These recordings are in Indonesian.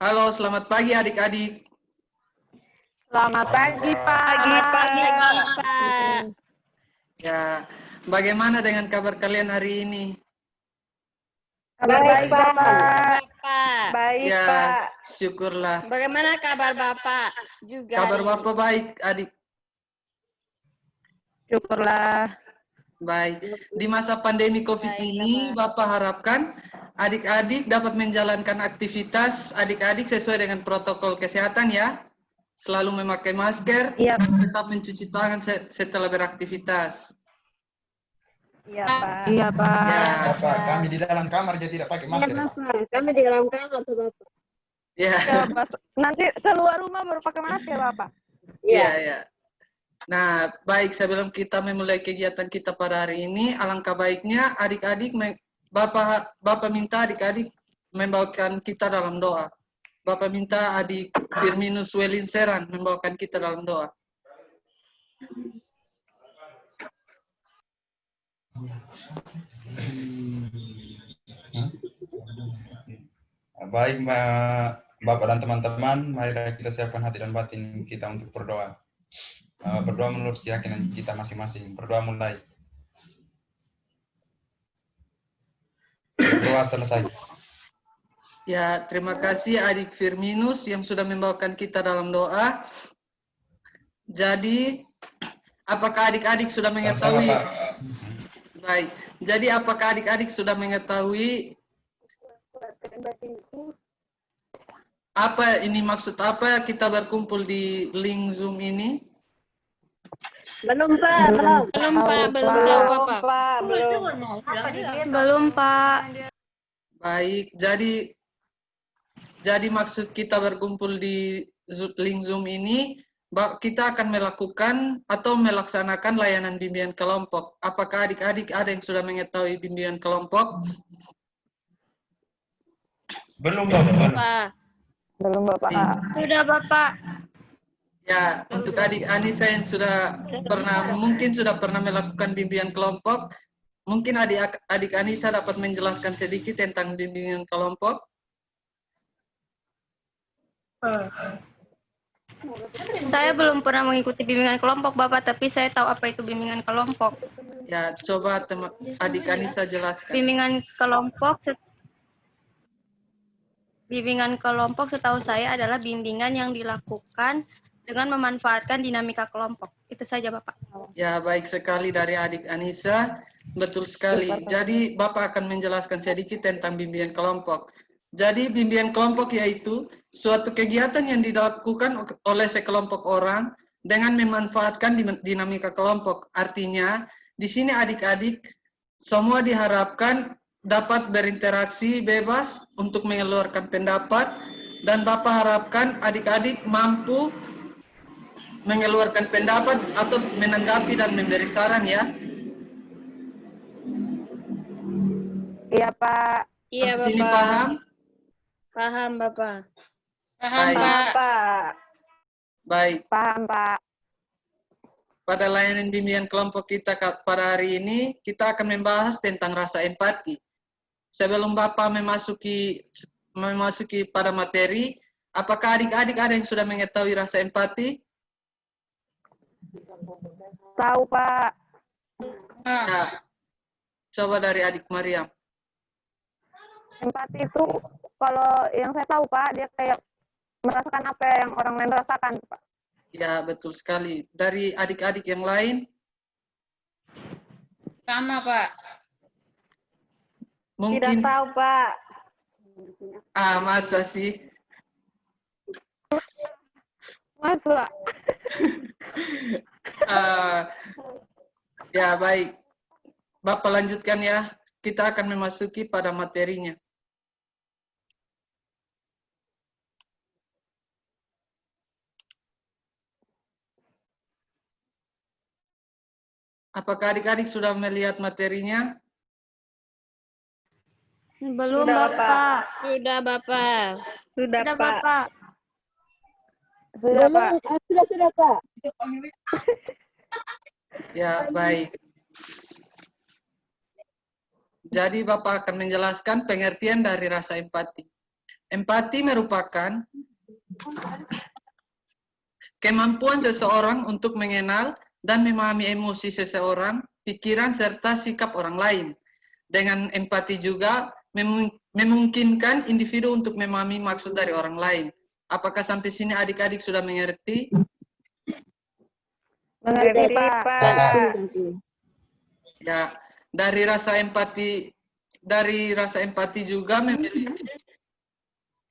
Halo, selamat pagi adik-adik. Selamat pagi, Pak. Pagi, Pak. Ya, bagaimana dengan kabar kalian hari ini? Kabar baik, Bapak. Bapak. Baik, Ya, Pak. syukurlah. Bagaimana kabar Bapak juga Kabar hari ini? Bapak baik, adik. Syukurlah. Baik. Di masa pandemi COVID ini, Bapak harapkan adik-adik dapat menjalankan aktivitas adik-adik sesuai dengan protokol kesehatan ya. Selalu memakai masker Iya. dan tetap mencuci tangan setelah beraktivitas. Iya, Pak. Iya, Pak. Ya, Bapak, kami di dalam kamar jadi tidak pakai masker. Kami di dalam kamar tuh Bapak. ya, Ya, Pak. Nanti keluar rumah baru pakai masker, Bapak. iya, ya. Nah, baik sebelum kita memulai kegiatan kita pada hari ini, alangkah baiknya adik-adik, Bapak minta adik-adik membawakan kita dalam doa. Bapak minta adik Firminus Welin Serang membawakan kita dalam doa. Baik, Bapak dan teman-teman, mari kita siapkan hati dan batin kita untuk berdoa. Berdoa menurut keyakinan kita masing-masing. Berdoa mulai. Berdoa selesai. Ya, terima kasih adik Firminus yang sudah membawakan kita dalam doa. Jadi, apakah adik-adik sudah mengetahui? Sama-sama, Pak. Baik. Jadi, apakah adik-adik sudah mengetahui apa ini maksud apa kita berkumpul di link Zoom ini? Belum, Pak. Belum. Belum, Pak. Belum tahu, Bapak. Pak, belum. Belum, Pak. Baik, jadi maksud kita berkumpul di link Zoom ini, kita akan melakukan atau melaksanakan layanan bimbingan kelompok. Apakah adik-adik ada yang sudah mengetahui bimbingan kelompok? Belum, Bapak. Pak. Belum, Bapak. Sudah, Bapak. Ya, untuk adik Anissa yang mungkin sudah pernah melakukan bimbingan kelompok, mungkin adik Anissa dapat menjelaskan sedikit tentang bimbingan kelompok. Saya belum pernah mengikuti bimbingan kelompok, Bapak, tapi saya tahu apa itu bimbingan kelompok. Ya, coba adik Anissa jelaskan. Bimbingan kelompok setahu saya adalah bimbingan yang dilakukan dengan memanfaatkan dinamika kelompok. Itu saja, Bapak. Ya, baik sekali dari adik Anissa. Betul sekali. Jadi, Bapak akan menjelaskan sedikit tentang bimbingan kelompok. Jadi, bimbingan kelompok yaitu suatu kegiatan yang dilakukan oleh sekelompok orang dengan memanfaatkan dinamika kelompok. Artinya, di sini adik-adik semua diharapkan dapat berinteraksi bebas untuk mengeluarkan pendapat, dan Bapak harapkan adik-adik mampu mengeluarkan pendapat atau menanggapi dan memberi saran ya. Iya, Pak. Iya, Di sini Bapak. paham? Paham, Bapak. Baik. Pak. Baik. Paham, Pak. Pada layanan bimbingan kelompok kita pada hari ini, kita akan membahas tentang rasa empati. Sebelum Bapak memasuki pada materi, apakah adik-adik ada yang sudah mengetahui rasa empati? Tahu, Pak. Ya. Coba dari adik Mariam. Empati itu kalau yang saya tahu, Pak, dia kayak merasakan apa yang orang lain rasakan, Pak. Ya, betul sekali. Dari adik-adik yang lain? Sama, Pak. Mungkin. Tidak tahu, Pak. Masa sih? Masa? Ya, baik. Bapak lanjutkan ya. Kita akan memasuki pada materinya. Apakah adik-adik sudah melihat materinya? Belum, Sudah, Bapak. Pak. Sudah, Bapak. Sudah, Sudah, Pak. Bapak. Sudah, Pak. Sudah, Pak. Ya, baik. Jadi Bapak akan menjelaskan pengertian dari rasa empati. Empati merupakan kemampuan seseorang untuk mengenal dan memahami emosi seseorang, pikiran, serta sikap orang lain. Dengan empati juga memungkinkan individu untuk memahami maksud dari orang lain. Apakah sampai sini adik-adik sudah mengerti? Mengerti, Pak. Ya, dari rasa empati juga memiliki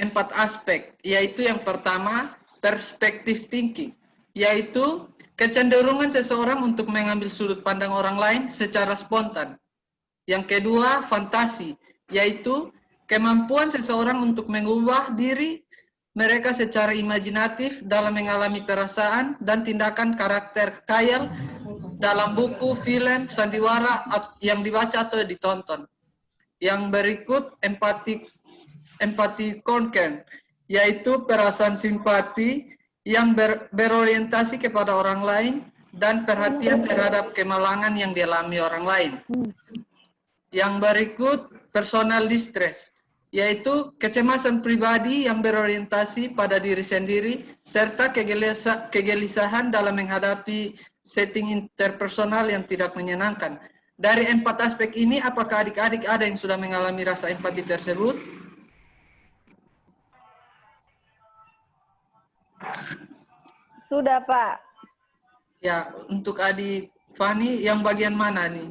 4 aspek, yaitu yang pertama, perspektif thinking, yaitu kecenderungan seseorang untuk mengambil sudut pandang orang lain secara spontan. Yang kedua, fantasi, yaitu kemampuan seseorang untuk mengubah diri mereka secara imajinatif dalam mengalami perasaan dan tindakan karakter khayal dalam buku, film, sandiwara yang dibaca atau ditonton. Yang berikut empati concern, yaitu perasaan simpati yang berorientasi kepada orang lain dan perhatian terhadap kemalangan yang dialami orang lain. Yang berikut personal distress, yaitu kecemasan pribadi yang berorientasi pada diri sendiri serta kegelisahan dalam menghadapi setting interpersonal yang tidak menyenangkan. Dari 4 aspek ini, apakah adik-adik ada yang sudah mengalami rasa empati tersebut? Sudah, Pak. Ya, untuk adik Fani, yang bagian mana nih?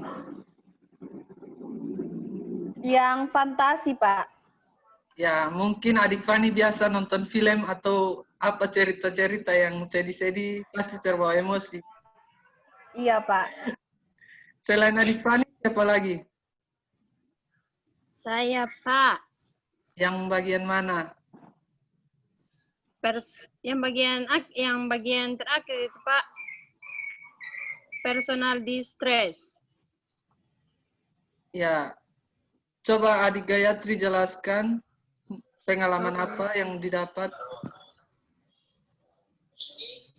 Yang fantasi, Pak. Ya, mungkin adik Fani biasa nonton film atau apa cerita-cerita yang sedih-sedih, pasti terbawa emosi. Iya, Pak. Selain adik Fani, siapa lagi? Saya, Pak. Yang bagian mana? Yang bagian terakhir itu, Pak. Personal distress. Ya, coba adik Gayatri jelaskan pengalaman apa yang didapat.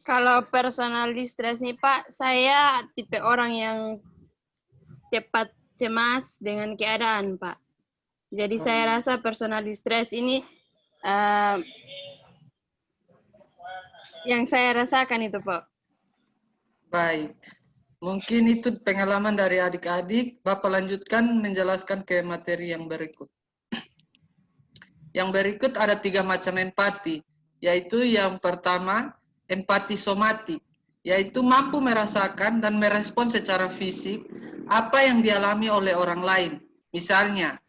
Kalau personal distress nih, Pak, saya tipe orang yang cepat cemas dengan keadaan, Pak. Jadi saya rasa personal distress ini yang saya rasakan itu, Pak. Baik. Mungkin itu pengalaman dari adik-adik. Bapak lanjutkan menjelaskan ke materi yang berikut. Yang berikut ada 3 macam empati, yaitu yang pertama, empati somatik, yaitu mampu merasakan dan merespon secara fisik apa yang dialami oleh orang lain. Misalnya,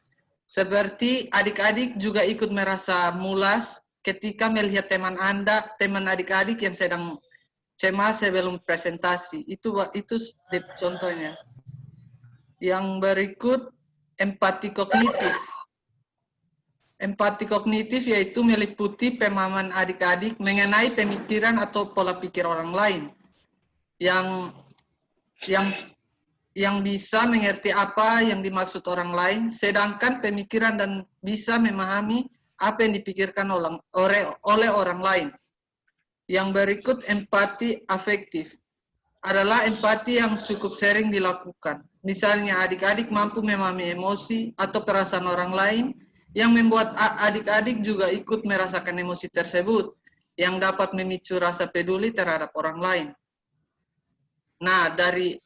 seperti adik-adik juga ikut merasa mulas ketika melihat teman adik-adik yang sedang cemas sebelum presentasi. Itu contohnya. Yang berikut, empati kognitif. Empati kognitif yaitu meliputi pemahaman adik-adik mengenai pemikiran atau pola pikir orang lain. Yang bisa mengerti apa yang dimaksud orang lain, sedangkan pemikiran dan bisa memahami apa yang dipikirkan oleh orang lain. Yang berikut, empati afektif, adalah empati yang cukup sering dilakukan. Misalnya adik-adik mampu memahami emosi atau perasaan orang lain yang membuat adik-adik juga ikut merasakan emosi tersebut yang dapat memicu rasa peduli terhadap orang lain. Nah, dari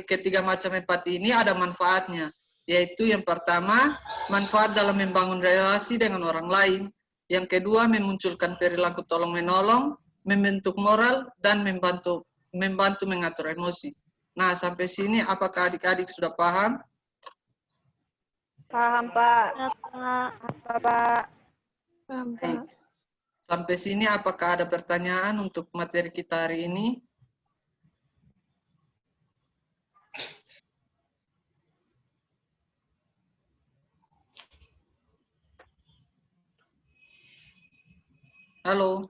ketiga macam empati ini ada manfaatnya, yaitu yang pertama, manfaat dalam membangun relasi dengan orang lain. Yang kedua, memunculkan perilaku tolong-menolong, membentuk moral, dan membantu mengatur emosi. Nah, sampai sini apakah adik-adik sudah paham? Paham, Pak. Pak. Baik. Sampai sini apakah ada pertanyaan untuk materi kita hari ini? Halo,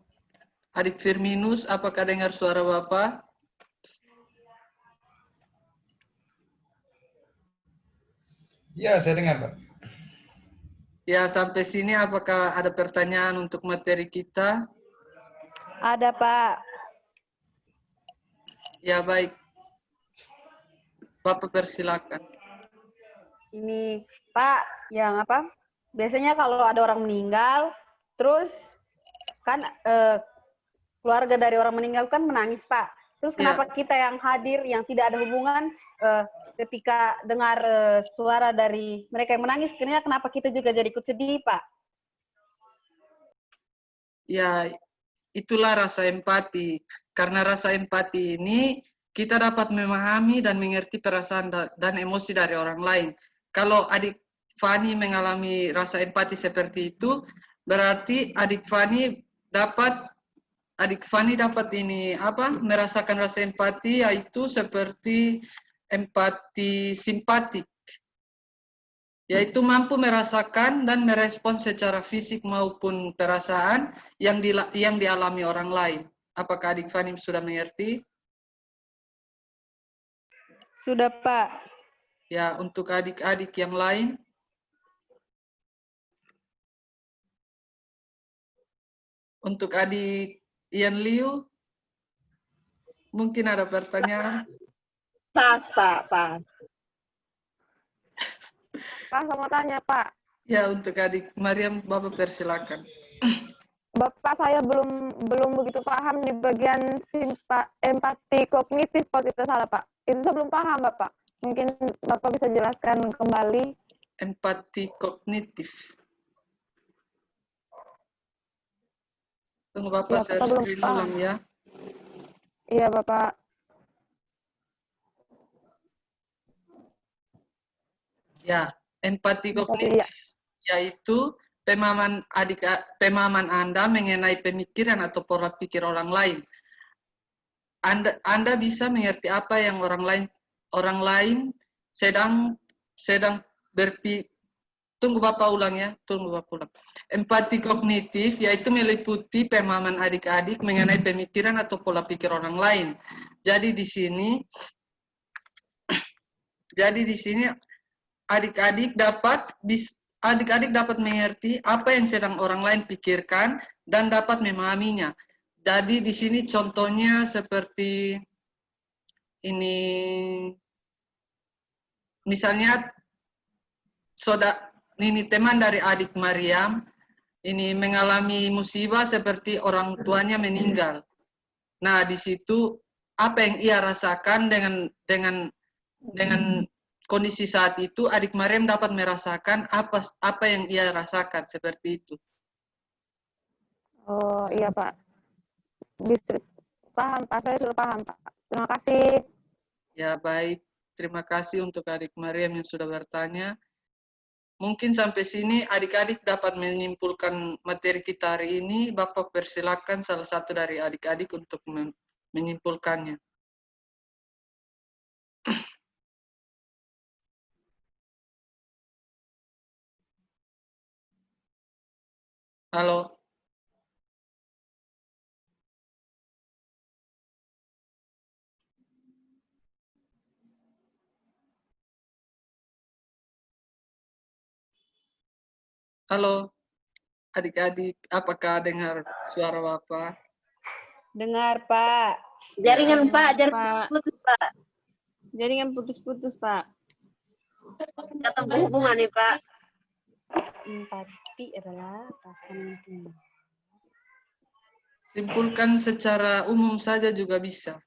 adik Firminus, apakah dengar suara Bapak? Ya, saya dengar, Pak. Ya, sampai sini apakah ada pertanyaan untuk materi kita? Ada, Pak. Ya, baik. Bapak persilakan. Ini, Pak, yang apa? Biasanya kalau ada orang meninggal, Terus kan keluarga dari orang meninggal kan menangis, Pak. Terus kenapa kita yang hadir, yang tidak ada hubungan, ketika dengar suara dari mereka yang menangis, kenapa kita juga jadi ikut sedih, Pak? Ya, itulah rasa empati. Karena rasa empati ini kita dapat memahami dan mengerti perasaan dan emosi dari orang lain. Kalau adik Fani mengalami rasa empati seperti itu, berarti adik Fani dapat ini merasakan rasa empati, yaitu seperti empati simpatik, yaitu mampu merasakan dan merespon secara fisik maupun perasaan yang dialami orang lain. Apakah adik Fani sudah mengerti? Sudah, Pak. Ya, untuk adik-adik yang lain. Untuk adik Ian Liu, mungkin ada pertanyaan? Pas, Pak. Pak, saya mau tanya, Pak. Ya, untuk adik Mariam, Bapak persilakan. Bapak, saya belum begitu paham di bagian empati kognitif kalau tidak salah, Pak. Itu saya belum paham, Bapak. Mungkin Bapak bisa jelaskan kembali. Empati kognitif. Tunggu Bapak, Ya, saya Bapak belum screen paham. ulang ya. Iya, Bapak. Ya, empati Empati, kognitif ya. yaitu pemahaman Anda mengenai pemikiran atau pola pikir orang lain. Anda bisa mengerti apa yang orang lain sedang berpikir. Tunggu Bapak ulang ya, Empati kognitif yaitu meliputi pemahaman adik-adik mengenai pemikiran atau pola pikir orang lain. Jadi di sini adik-adik dapat mengerti apa yang sedang orang lain pikirkan dan dapat memahaminya. Jadi di sini contohnya seperti ini, misalnya ini teman dari adik Mariam ini mengalami musibah seperti orang tuanya meninggal. Nah, di situ apa yang ia rasakan dengan kondisi saat itu, adik Mariam dapat merasakan apa yang ia rasakan, seperti itu. Oh, iya, Pak. Bisa paham, Pak. Saya sudah paham, Pak. Terima kasih. Ya, baik. Terima kasih untuk adik Mariam yang sudah bertanya. Mungkin sampai sini adik-adik dapat menyimpulkan materi kita hari ini. Bapak persilakan salah satu dari adik-adik untuk menyimpulkannya. Halo. Halo, adik-adik, apakah dengar suara Bapak? Dengar, Pak. Jaringan, Ya, Pak. Jaringan Pak. putus, Pak. Jaringan putus-putus, Pak. Datang berhubungan nih, Pak. Empati adalah perasaan yang tinggi. Simpulkan secara umum saja juga bisa.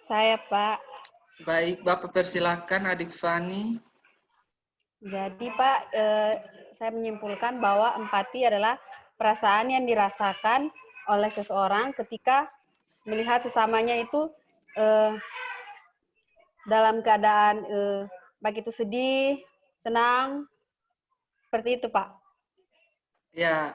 Saya, Pak. Baik, Bapak persilakan adik Fani. Jadi, Pak, saya menyimpulkan bahwa empati adalah perasaan yang dirasakan oleh seseorang ketika melihat sesamanya itu dalam keadaan baik itu sedih, senang, seperti itu, Pak. Ya,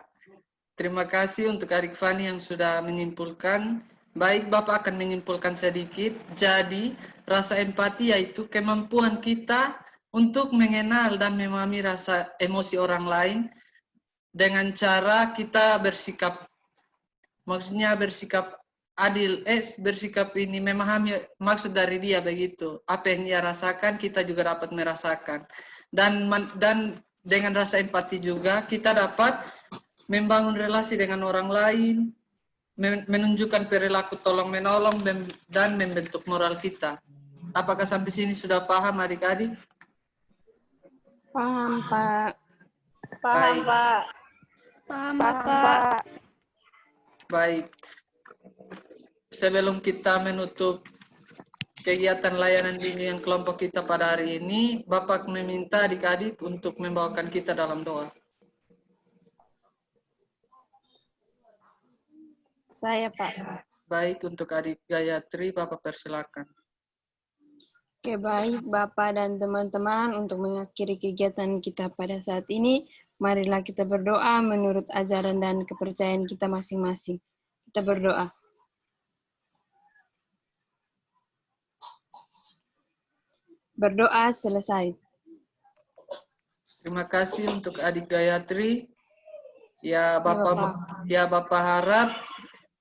terima kasih untuk adik Fani yang sudah menyimpulkan. Baik, Bapak akan menyimpulkan sedikit. Jadi, rasa empati yaitu kemampuan kita untuk mengenal dan memahami rasa emosi orang lain dengan cara kita bersikap, maksudnya bersikap adil, bersikap ini memahami maksud dari dia begitu. Apa yang dia rasakan, kita juga dapat merasakan. Dan dengan rasa empati juga, kita dapat membangun relasi dengan orang lain, menunjukkan perilaku tolong-menolong, dan membentuk moral kita. Apakah sampai sini sudah paham adik-adik? Paham, Pak. Paham, Baik. Pak. Paham, Paham, Pak. Baik. Sebelum kita menutup kegiatan layanan bimbingan kelompok kita pada hari ini, Bapak meminta adik-adik untuk membawakan kita dalam doa. Saya, Pak. Baik, untuk adik Gayatri, Bapak persilakan. Oke, baik Bapak dan teman-teman, untuk mengakhiri kegiatan kita pada saat ini, marilah kita berdoa menurut ajaran dan kepercayaan kita masing-masing. Kita berdoa. Berdoa selesai. Terima kasih untuk adik Gayatri. Ya Bapak. Bapak harap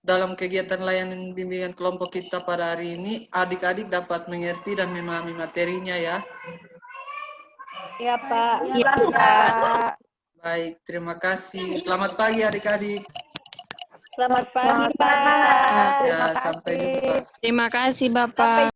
dalam kegiatan layanan bimbingan kelompok kita pada hari ini, adik-adik dapat mengerti dan memahami materinya ya. Iya, Pak. Iya, Pak. Baik, terima kasih. Selamat pagi adik-adik. Selamat pagi, Selamat pagi, Pak. Pak. Ya, Terima sampai kasih. jumpa. Terima kasih Bapak. Sampai